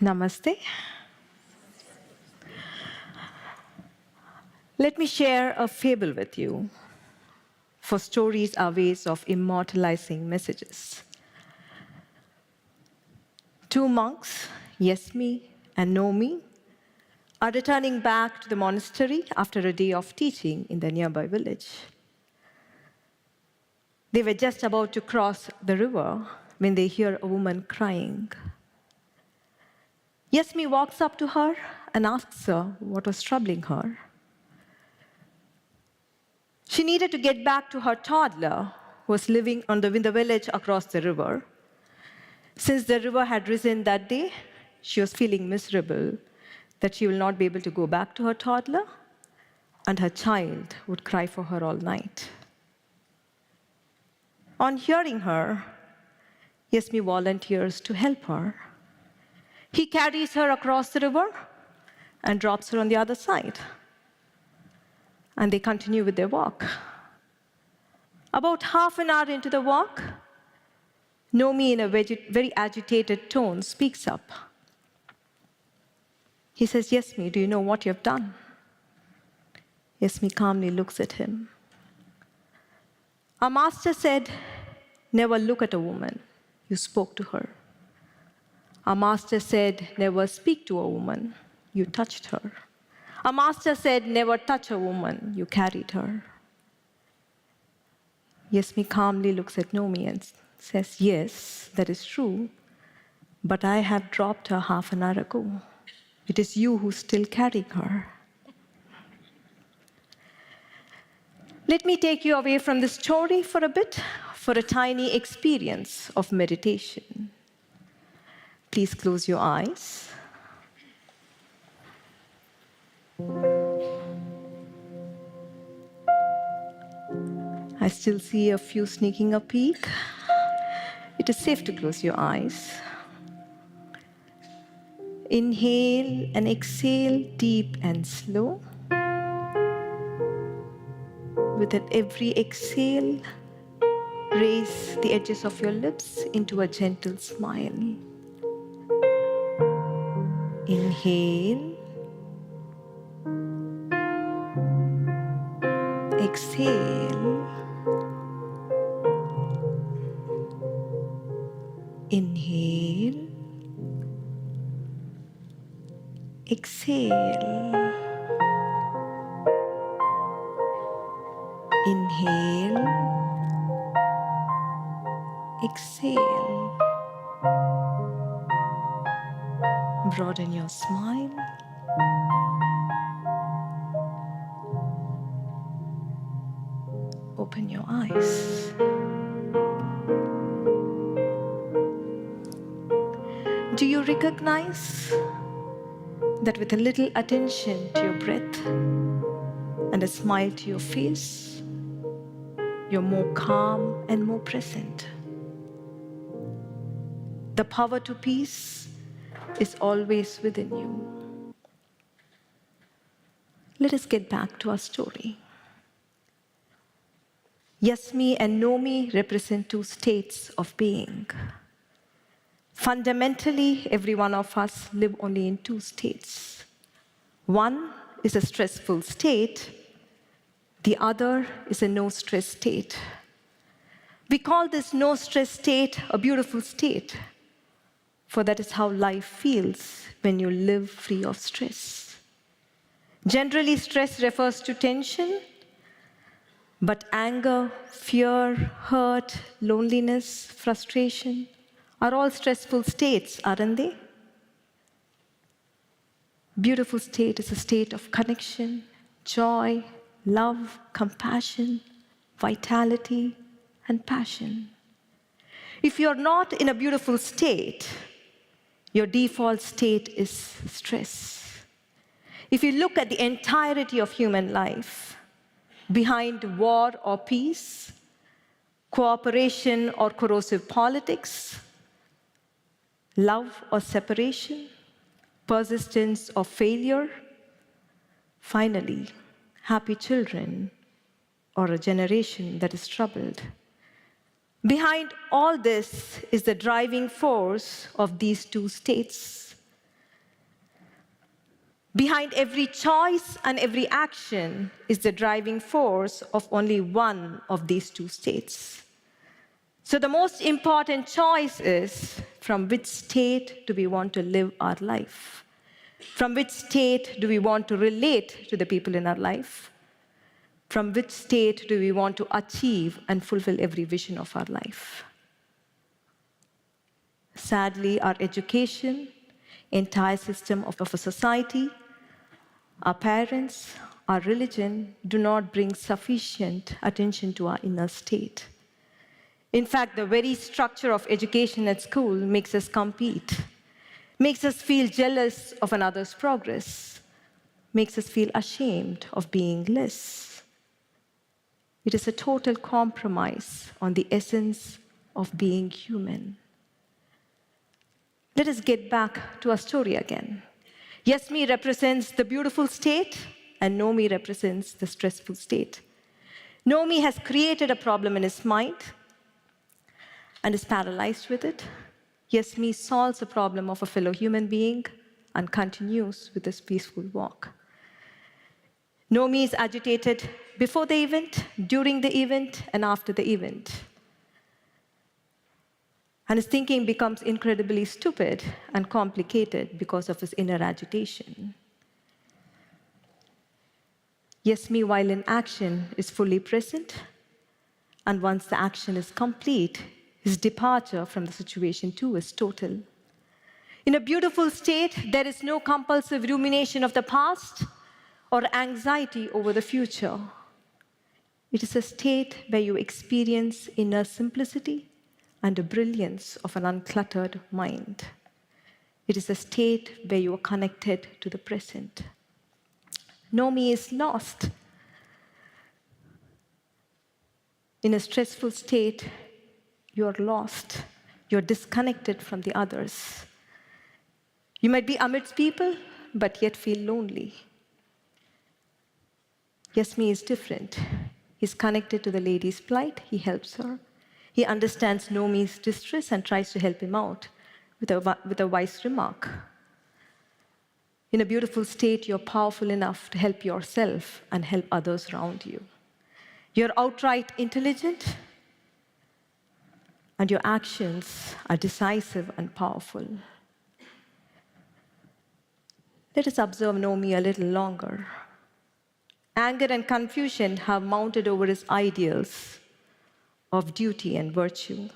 Namaste. Let me share a fable with you, for stories are ways of immortalizing messages. Two monks, Yesmi and Nomi, are returning back to the monastery after a day of teaching in the nearby village. They were just about to cross the river when they hear a woman crying. Yesmi walks up to her and asks her what was troubling her. She needed to get back to her toddler, who was living in the village across the river. Since the river had risen that day, she was feeling miserable that she will not be able to go back to her toddler, and her child would cry for her all night. On hearing her, Yesmi volunteers to help her. He carries her across the river and drops her on the other side. And they continue with their walk. About half an hour into the walk, Nomi, in a very agitated tone, speaks up. He says, "Yesmi, do you know what you have done?" Yesmi calmly looks at him. "Our master said, never look at a woman. You spoke to her. Our master said, never speak to a woman. You touched her. Our master said, never touch a woman. You carried her." Yesmi calmly looks at Nomi and says, "Yes, that is true, but I have dropped her half an hour ago. It is you who's still carrying her." Let me take you away from this story for a bit, for a tiny experience of meditation. Please close your eyes. I still see a few sneaking a peek. It is safe to close your eyes. Inhale and exhale deep and slow. With every exhale, raise the edges of your lips into a gentle smile. Inhale. Exhale. Inhale. Exhale. Inhale. Exhale. Broaden your smile. Open your eyes. Do you recognize that with a little attention to your breath and a smile to your face, you're more calm and more present? The power to peace is always within you. Let us get back to our story. Yesmi and Nomi represent two states of being. Fundamentally, every one of us live only in two states. One is a stressful state. The other is a no-stress state. We call this no-stress state a beautiful state, for that is how life feels when you live free of stress. Generally, stress refers to tension, but anger, fear, hurt, loneliness, frustration are all stressful states, aren't they? Beautiful state is a state of connection, joy, love, compassion, vitality, and passion. If you're not in a beautiful state, your default state is stress. If you look at the entirety of human life, behind war or peace, cooperation or corrosive politics, love or separation, persistence or failure, finally, happy children or a generation that is troubled. Behind all this is the driving force of these two states, Behind every choice and every action is the driving force of only one of these two states. So the most important choice is, from which state do we want to live our life? From which state do we want to relate to the people in our life? From which state do we want to achieve and fulfill every vision of our life? Sadly, our education, entire system of a society, our parents, our religion do not bring sufficient attention to our inner state. In fact, the very structure of education at school makes us compete, makes us feel jealous of another's progress, makes us feel ashamed of being less. It is a total compromise on the essence of being human. Let us get back to our story again. Yes, me represents the beautiful state, and no me represents the stressful state. No me has created a problem in his mind and is paralyzed with it. Yes, me solves the problem of a fellow human being and continues with this peaceful walk. No me is agitated before the event, during the event, and after the event. And his thinking becomes incredibly stupid and complicated because of his inner agitation. Yes, me, while in action, is fully present, and once the action is complete, his departure from the situation too is total. In a beautiful state, there is no compulsive rumination of the past or anxiety over the future. It is a state where you experience inner simplicity and the brilliance of an uncluttered mind. It is a state where you are connected to the present. No me is lost. In a stressful state, you are lost. You're disconnected from the others. You might be amidst people, but yet feel lonely. Yes, me is different. He's connected to the lady's plight. He helps her. He understands Nomi's distress and tries to help him out with a wise remark. In a beautiful state, you're powerful enough to help yourself and help others around you. You're outright intelligent, and your actions are decisive and powerful. Let us observe Nomi a little longer. Anger and confusion have mounted over his ideals of duty and virtue.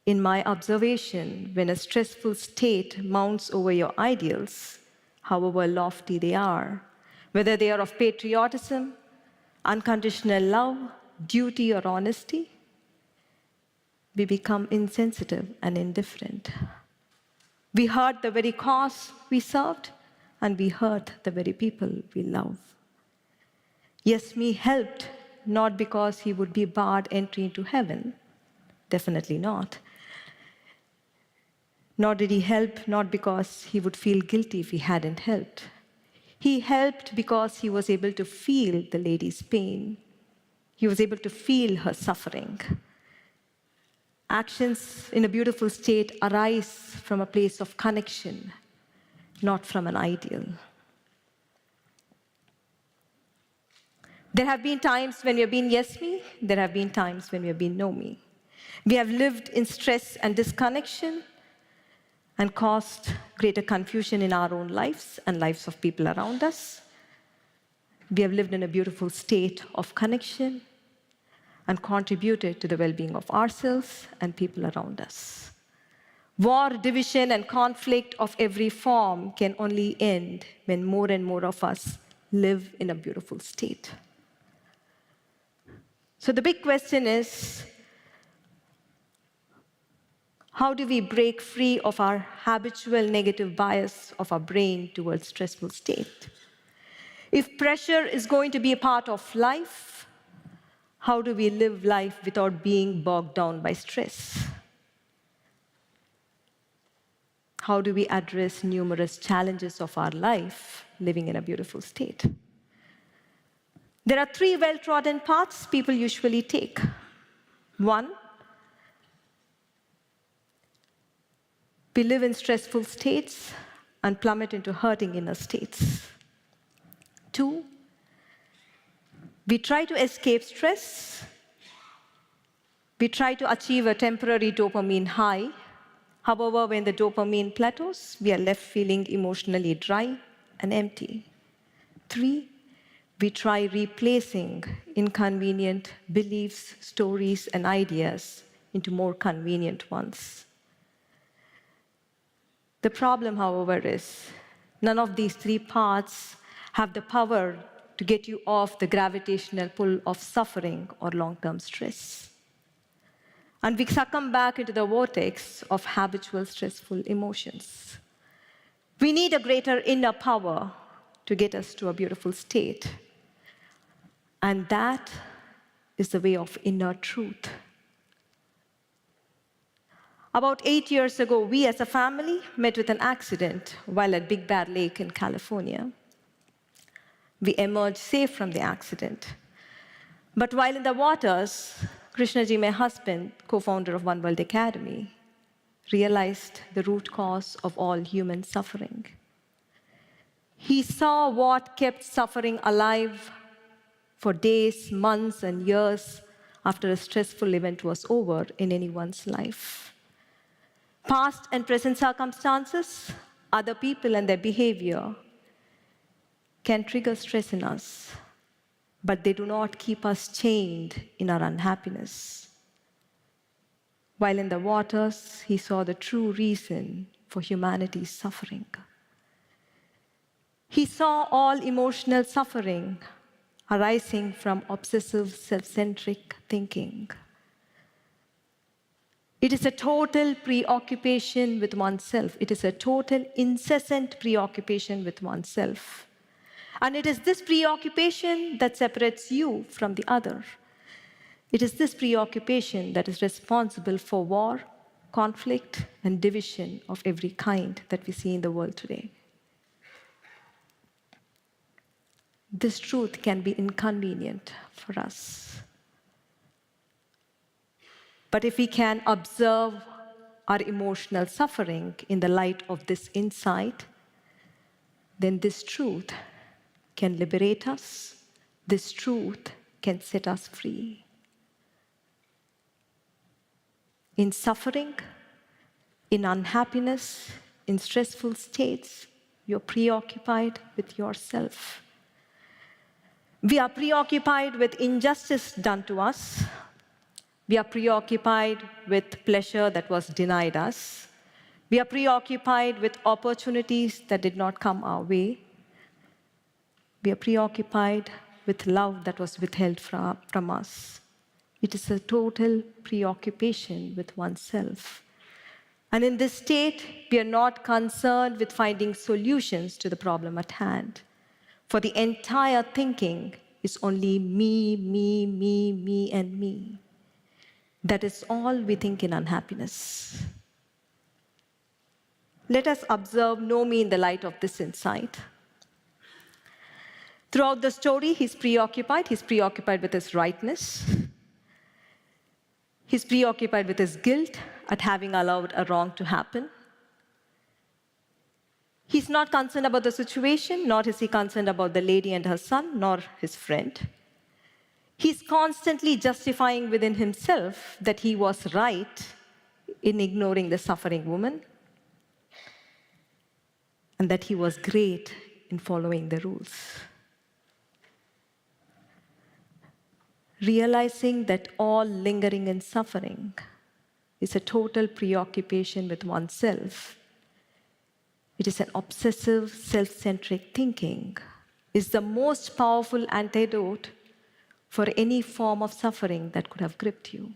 In my observation, when a stressful state mounts over your ideals, however lofty they are, whether they are of patriotism, unconditional love, duty, or honesty, we become insensitive and indifferent. We hurt the very cause we served, and we hurt the very people we love. Yes, me helped, not because he would be barred entry into heaven, definitely not. Nor did he help, not because he would feel guilty if he hadn't helped. He helped because he was able to feel the lady's pain. He was able to feel her suffering. Actions in a beautiful state arise from a place of connection, not from an ideal. There have been times when we have been yes me, there have been times when we have been no me. We have lived in stress and disconnection and caused greater confusion in our own lives and lives of people around us. We have lived in a beautiful state of connection and contributed to the well-being of ourselves and people around us. War, division, and conflict of every form can only end when more and more of us live in a beautiful state. So the big question is, how do we break free of our habitual negative bias of our brain towards stressful state? If pressure is going to be a part of life, how do we live life without being bogged down by stress? How do we address numerous challenges of our life living in a beautiful state? There are 3 well-trodden paths people usually take. 1, we live in stressful states and plummet into hurting inner states. 2, we try to escape stress. We try to achieve a temporary dopamine high. However, when the dopamine plateaus, we are left feeling emotionally dry and empty. 3, we try replacing inconvenient beliefs, stories, and ideas into more convenient ones. The problem, however, is none of these 3 parts have the power to get you off the gravitational pull of suffering or long-term stress. And we succumb back into the vortex of habitual stressful emotions. We need a greater inner power to get us to a beautiful state. And that is the way of inner truth. About 8 years ago, we as a family met with an accident while at Big Bear Lake in California. We emerged safe from the accident. But while in the waters, Krishnaji, my husband, co-founder of One World Academy, realized the root cause of all human suffering. He saw what kept suffering alive for days, months, and years after a stressful event was over in anyone's life. Past and present circumstances, other people and their behavior can trigger stress in us, but they do not keep us chained in our unhappiness. While in the waters, he saw the true reason for humanity's suffering. He saw all emotional suffering arising from obsessive, self-centric thinking. It is a total preoccupation with oneself. It is a total incessant preoccupation with oneself. And it is this preoccupation that separates you from the other. It is this preoccupation that is responsible for war, conflict, and division of every kind that we see in the world today. This truth can be inconvenient for us. But if we can observe our emotional suffering in the light of this insight, then this truth can liberate us. This truth can set us free. In suffering, in unhappiness, in stressful states, you're preoccupied with yourself. We are preoccupied with injustice done to us. We are preoccupied with pleasure that was denied us. We are preoccupied with opportunities that did not come our way. We are preoccupied with love that was withheld from us. It is a total preoccupation with oneself. And in this state, we are not concerned with finding solutions to the problem at hand. For the entire thinking is only me, me, me, me, and me. That is all we think in unhappiness. Let us observe Nomi in the light of this insight. Throughout the story, he's preoccupied. He's preoccupied with his rightness. He's preoccupied with his guilt at having allowed a wrong to happen. He's not concerned about the situation, nor is he concerned about the lady and her son, nor his friend. He's constantly justifying within himself that he was right in ignoring the suffering woman, and that he was great in following the rules. Realizing that all lingering in suffering is a total preoccupation with oneself, it is an obsessive, self-centric thinking, is the most powerful antidote for any form of suffering that could have gripped you.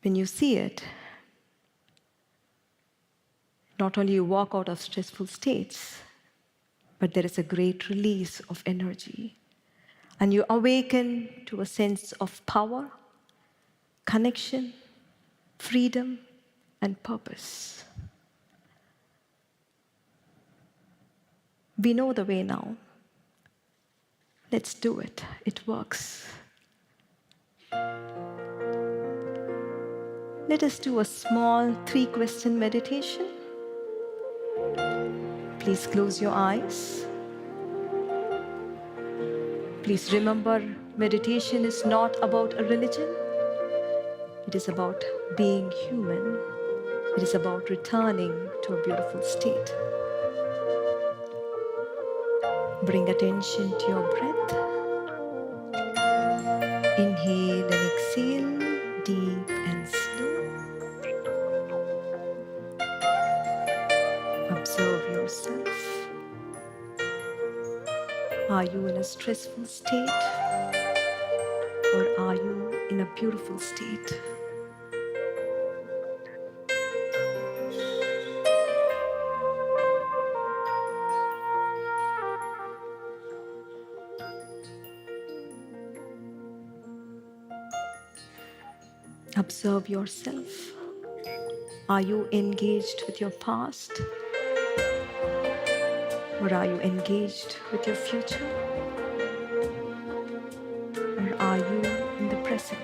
When you see it, not only you walk out of stressful states, but there is a great release of energy. And you awaken to a sense of power, connection, freedom, and purpose. We know the way now. Let's do it. It works. Let us do a small 3-question meditation. Please close your eyes. Please remember, meditation is not about a religion. It is about being human. It is about returning to a beautiful state. Bring attention to your breath. Inhale and exhale, deep and slow. Observe yourself. Are you in a stressful state, or are you in a beautiful state? Observe yourself. Are you engaged with your past, or are you engaged with your future? Or are you in the present?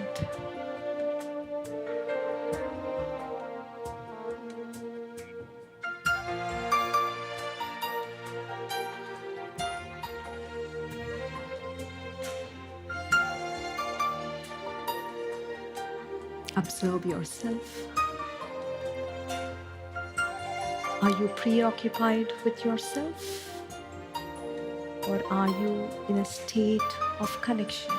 Observe yourself. Are you preoccupied with yourself, or are you in a state of connection?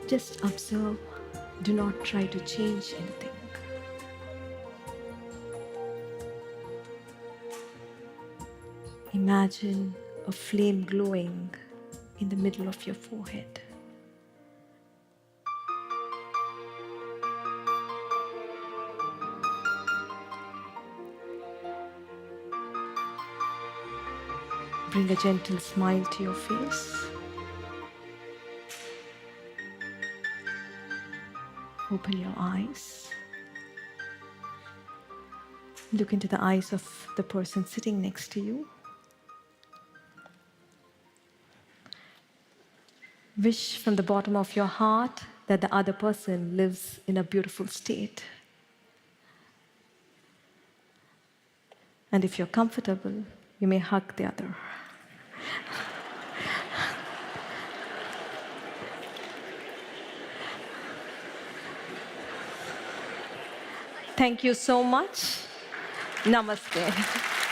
Just observe. Do not try to change anything. Imagine a flame glowing in the middle of your forehead. Bring a gentle smile to your face. Open your eyes. Look into the eyes of the person sitting next to you. Wish from the bottom of your heart that the other person lives in a beautiful state. And if you're comfortable, you may hug the other. Thank you so much. Namaste.